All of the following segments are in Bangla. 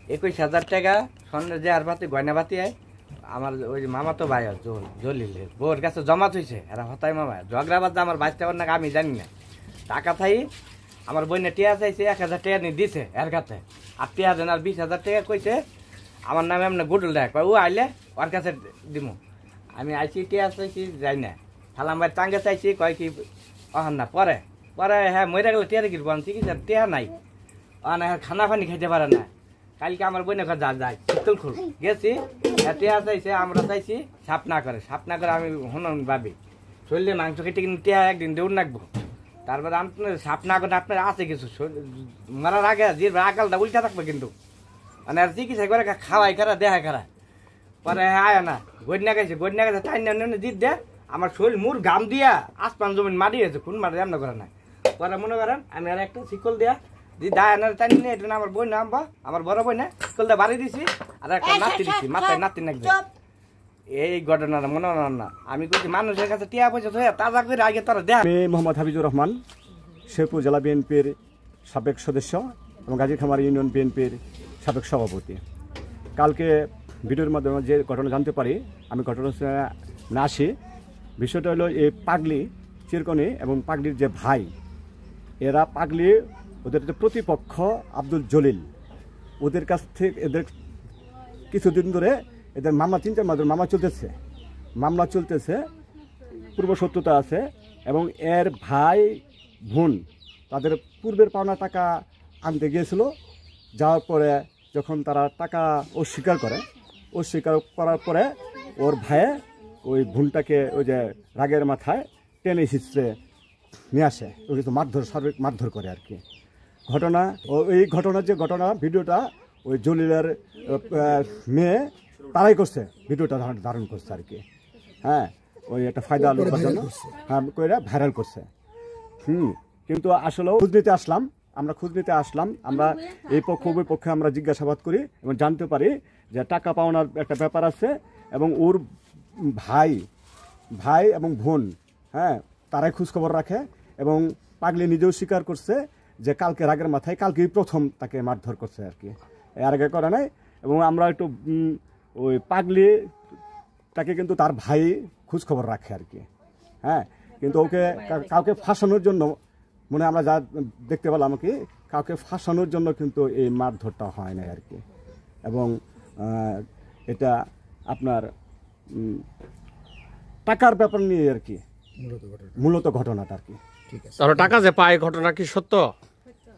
21,000 টাকা স্বর্ণের যে আর বাতি গয়না বাতি আমার ওই মামা তো ভাই জলিলের বউর কাছে জমা থইছে এরা হতাই মামা ঝগড়াবাদ আমার বাইতে পার না আমি জানি না টাকা থাই আমার বইনে টিয়া চাইছে 1,000 টাকা নিয়ে দিছে এর কাছে আর টিয়া দেন আর 20,000 টাকা কইছে আমার নামে এমনি গুডুল দেখ ও আইলে ওর কাছে দিমু আমি আইছি টিয়া চাইছি যাই না ফালাম ভাই টাঙ্গে চাইছি কয় কি অহান না পরে পরে হ্যাঁ মরে গেলে টিয়া কিনবো আমি চিকিৎসা টিয়া নাই খানা পানি খাইতে পারে না কালকে আমার বইনে যা যায় শীতল খুল গেছি টিয়া চাইছে আমরা চাইছি সাপ না করে আমি হনুন ভাবি চললে মাংস কেটে কিন্তু টিয়া একদিন দৌড় রাখবো তারপরে আপনার সাপ না করে আপনার আছে কিছু মারার আগে যে আকালটা উল্টা থাকবে কিন্তু মানে আর চিকিৎসা করে খাওয়াই খারা দেখা খারা পরে আয় না গড়িয়া গেছে টাইম জিত দে আমার শরীর মুর গাম দিয়া আসমান জমিন মারি গেছে খুন মারি এমন করে না পরে মনে করেন আমি আর একটা শিকল দিয়া যে দায়নার টানি নিয়ে এটা আমার বই নামবা আমার বড় বই না শিকলটা বাড়ি দিছি আর একটা নাতি দিছি মাথায় নাতি নাকি এই ঘটনাটা মনে না আমি কইছি মানুষের কাছে টিয়া পয়সা ধরে তাজা করে আগে তারা দেয়। আমি মোহাম্মদ হাফিজুর রহমান শেরপুর জেলা বিএনপির সাবেক সদস্য এবং গাজীখামার ইউনিয়ন বিএনপির সাবেক সভাপতি। কালকে ভিডিওর মাধ্যমে যে ঘটনা জানতে পারি আমি ঘটনা না আসি বিষয়টা হলো এই পাগলি চিরকনি এবং পাগলির যে ভাই এরা পাগলি ওদের যে প্রতিপক্ষ আব্দুল জলিল ওদের কাছ থেকে এদের কিছুদিন ধরে এদের মামলা চিন্তার মাধ্যমে মামলা চলতেছে পূর্ব শত্রুতা আছে এবং এর ভাই বোন তাদের পূর্বের পাওনা টাকা আনতে গিয়েছিল যাওয়ার পরে যখন তারা টাকা অস্বীকার করার পরে ওর ভাইয়ে ওই বোনটাকে ওই যে রাগের মাথায় টেনে হিসড়ে নিয়ে আসে ওই কিন্তু সার্বিক মারধর করে আর কি ঘটনা এই ঘটনার যে ঘটনা ভিডিওটা ওই জলিলের মেয়ে তারাই করছে ভিডিওটা ধারণ করছে আর কি হ্যাঁ ওই একটা ফায়দা লোকের জন্য হ্যাঁ কইরা ভাইরাল করছে কিন্তু আসলেও খোঁজ নিতে আসলাম আমরা এই পক্ষ ওই পক্ষে আমরা জিজ্ঞাসাবাদ করি এবং জানতে পারি যে টাকা পাওনার একটা ব্যাপার আছে এবং ওর ভাই এবং বোন হ্যাঁ তারাই খোঁজখবর রাখে এবং পাগলি নিজেও স্বীকার করছে যে কালকে রাগের মাথায় কালকেই প্রথম তাকে মারধর করছে আর কি এর আগে করে নাই এবং আমরা একটু ওই পাগলি তাকে কিন্তু তার ভাই খোঁজখবর রাখে আর কি হ্যাঁ কিন্তু ওকে কাউকে ফাঁসানোর জন্য মনে আমরা যা দেখতে পেলাম কি কাউকে ফাঁসানোর জন্য কিন্তু এই মারধরটা হয় না আর কি এবং এটা আপনার টাকার ব্যাপার নিয়ে আর কি মূলত ঘটনাটা আর কি ঠিক আছে তাহলে টাকা যে পায় ঘটনা কি সত্য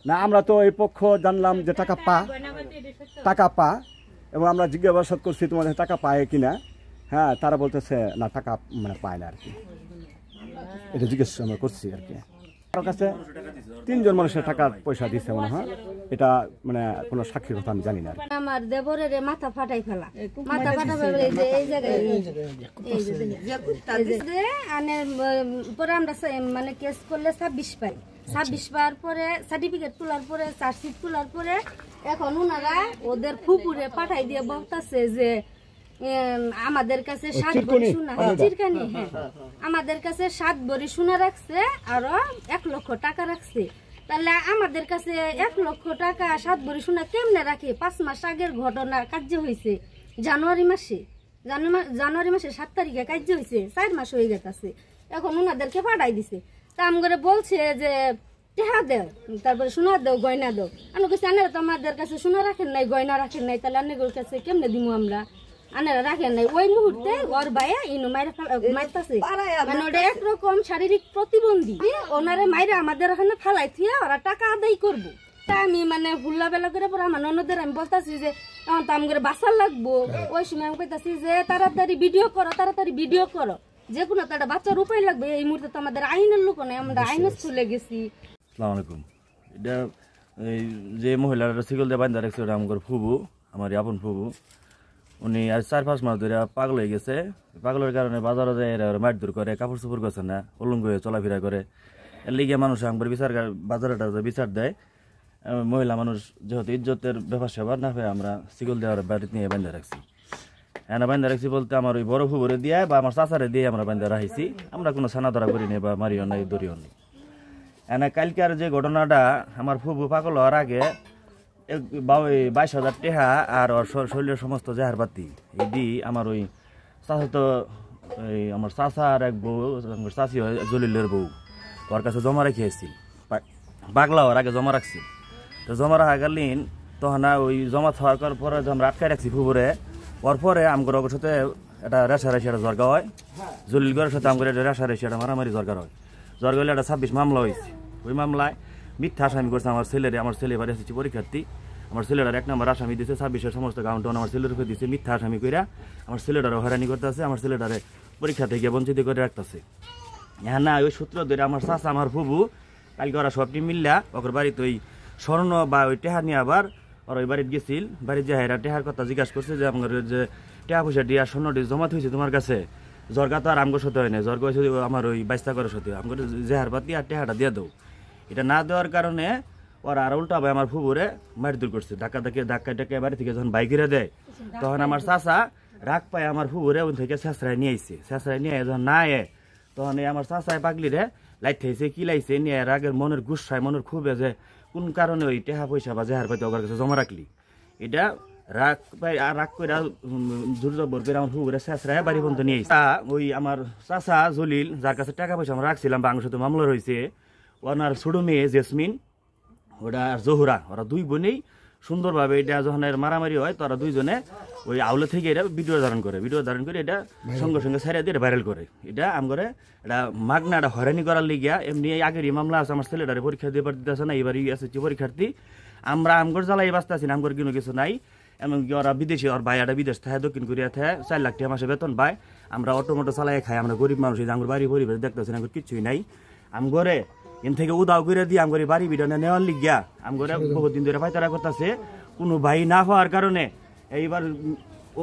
না আমরা তো এই পক্ষ জানলাম যে টাকা পা এবং আমরা জিজ্ঞাসাবাদ করছি তোমাদের টাকা পায় কিনা হ্যাঁ তারা বলতেছে না টাকা মানে পায় না আর কি এটা জিজ্ঞেস আমরা করছি আর কি কারোর কাছে 3 জন মানুষের টাকা পয়সা দিচ্ছে মনে হয় এটা মানে কোনো সাক্ষীর কথা আমি জানি না আমার দেবরের মাথা ফাটাই ফেলা এই জায়গায় পরে আমরা মানে কেস করলে 26 পাই 26 পাওয়ার পরে সার্টিফিকেট তোলার পরে চার্জশিট তোলার পরে এখন ওনারা ওদের ফুপুরে পাঠাই দিয়ে বলতেছে যে আমাদের কাছে 7 ভরি সোনা চিরকানি হ্যাঁ আমাদের কাছে 7 ভরি সোনা রাখছে আরো 1 লক্ষ টাকা রাখছে তাহলে আমাদের কাছে 1 লক্ষ টাকা 7 ভরি সোনা কেমনে রাখে 5 মাস আগের ঘটনা কার্য হয়েছে জানুয়ারি মাসে 7 তারিখে কার্য হয়েছে 4 মাস হয়ে গেছে এখন ওনাদেরকে পাঠাই দিছে তা আমগরে বলছে যে টেহা দেও তারপরে সোনা দেও গয়না দেও আমি কাছে আনারা তো আমাদের কাছে সোনা রাখেন নাই গয়না রাখেন নাই তাহলে আনার কাছে কেমনে দিমু আমরা আনারা রাখেন নাই ওই মুহূর্তে ওর ভাইয়া ইনু মারতাছে মানে ওটা একরকম শারীরিক প্রতিবন্ধী ওনারে মাইরে আমাদের ওখানে ফালাই থিয়া ওরা টাকা আদায় করবো তা আমি মানে হুল্লা বেলা করে পরে আমার ননদের আমি বলতাছি যে এখন তো আমাদের বাসার লাগবো ওই সময় আমি কইতাছি যে তাড়াতাড়ি ভিডিও করো যে কোনো একটা বাচ্চার উপায় লাগবে এই মুহূর্তে তো আমাদের আইনের লোক নাই আমরা আইনে চলে গেছি। আসসালামু আলাইকুম এটা এই যে মহিলারা সিগল দিয়ে বান্ধা রাখছে ওটা আমার ফুবু আমার আপন ফুবু উনি আজ 4-5 মাস ধরে পাগল হয়ে গেছে পাগলের কারণে বাজারে যায় মারধর করে কাপড় চোপড় করছে না উলঙ্গ হয়ে চলাফেরা করে এর লিগে মানুষ আমার বাজারটা বিচার দেয় মহিলা মানুষ যেহেতু ইজ্জতের ব্যাপার সেবার না হয়ে আমরা সিগল দেওয়ার বাড়িতে নিয়ে বান্ধা রাখছি এনে বান্ধা রাখছি বলতে আমার ওই বড় ফুবুরে দিয়ে বা আমার চাচারে দিয়ে আমরা বান্ধা রাখছি আমরা কোনো ছানা ধরা করি নি বা মারিও নাই দরিও নেই এনে কালকার যে ঘটনাটা আমার ফুবু পাগল হওয়ার আগে 22,000 টাকা আর ওর শরীরের সমস্ত জাহারপাতি এটি আমার ওই চাচা তো আমার চাচা আর এক বউ আমার চাচি হয় জলিলের বউ ওর কাছে জমা রেখে এসেছিল পাগলা ওর আগে জমা রাখছি তো জমা রাখা গেলেন তখন ওই জমা থাকার পরে আমরা আটকায় রাখছি পুকুরে ওর পরে আমগর সাথে একটা রেশারেশি একটা জরগা হয় জলিল গড়ের সাথে আমগর একটা রেশারেশি একটা মারামারি জরগার হয় জরগা হলে একটা 26 মামলা হয়েছে ওই মামলায় মিথ্যা আসামি করছে আমার ছেলে এবার এসেছি পরীক্ষার্থী আমার ছেলেটার 1 নম্বর আসামি দিয়েছে 26-এর সমস্ত কাউন্টার আমার ছেলের উপরে দিচ্ছে মিথ্যা আসামি কইরা আমার ছেলেটারও হয়রানি করতেছে আমার ছেলেটারে পরীক্ষা থেকে বঞ্চিত করে রাখতেছে হ্যাঁ না ওই সূত্র ধরে আমার চাচা আমার ফুবু কালকে ওরা সবটি মিল্লা ওর বাড়িতে ওই স্বর্ণ বা ওই টেহা নিয়ে আবার ওরা ওই বাড়িতে গেছিল বাড়িতে যাই এরা টেহার কথা জিজ্ঞাসা করছে যে আমার যে টেহা পয়সা দিয়ে স্বর্ণটি জমা হয়েছে তোমার কাছে জর্গা তো আর আমগোর সাথে হয় না জর্গা হয়েছে আমার ওই 22 টাকার সাথে আমগোর জেহার পাতি আর টেহাটা দিয়ে দাও এটা না দেওয়ার কারণে ওরা আর উল্টা ভাই আমার ফুবুরে মারধর করছে ধাক্কা বাড়ি থেকে যখন বাইকেরা দেয় তখন আমার চাচা রাগ পায় আমার ফুবুরে ওই থেকে শেষরায় নিয়ে আইছে শেষরায় নিয়ে যখন না তখন আমার চাচায় পাগলি রে লাইট থাইছে কি লাইছে নিয়ে রাগের মনের গুসায় মনের খুবে যে কোন কারণে ওই টেহা পয়সা বা জেহার পাতি ওর কাছে জমা রাখলি এটা রাগ করে জোর জবর করে আমার ফুবুরে শেষরায় বাড়ি পর্যন্ত নিয়ে আইছে ওই আমার চাচা জলিল যার কাছে টাকা পয়সা আমরা রাখছিলাম বা আমার সাথে মামলা রয়েছে ওনার ছোট মেয়ে জেসমিন ওটা আর জহুরা ওরা দুই বোনেই সুন্দরভাবে এটা যখন মারামারি হয় তারা দুইজনে ওই আউলে থেকে এটা ভিডিও ধারণ করে এটা সঙ্গে সঙ্গে ছাড়িয়ে দিয়ে ভাইরাল করে এটা আমগরে এটা মাগনা এটা হয়রানি করার লিগিয়া এমনি আগেরই মামলা আছে আমার ছেলেটারে পরীক্ষা দিয়ে দিতেছে না এবারই এসেছি পরীক্ষার্থী আমরা আমগর জ্বালাই বাঁচতেছি না আমগর কিছু নাই এমনকি ওরা বিদেশি ওর ভাই একটা বিদেশ থাকে দক্ষিণ কোরিয়া থাকে 4 লাখ টাকা মাসে বেতন পায় আমরা অটোমোটো চালাই খাই আমরা গরিব মানুষ আমার বাড়ি পরিবেশ দেখতেছি না কিছুই নাই আমগরে এন থেকে উদাও করে দিয়ে আমগরে বাড়ি বিডনে নেওয়ার লিগিয়া আমগরে বহুদিন ধরে ফাইতারা করতেছে কোনো ভাই না হওয়ার কারণে এইবার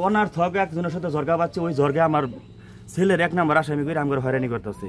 অনার্থক একজনের সাথে জর্গা পাচ্ছে ওই জর্গা আমার ছেলের 1 নম্বর আসামি করে আমগরে হয়রানি করতেছে।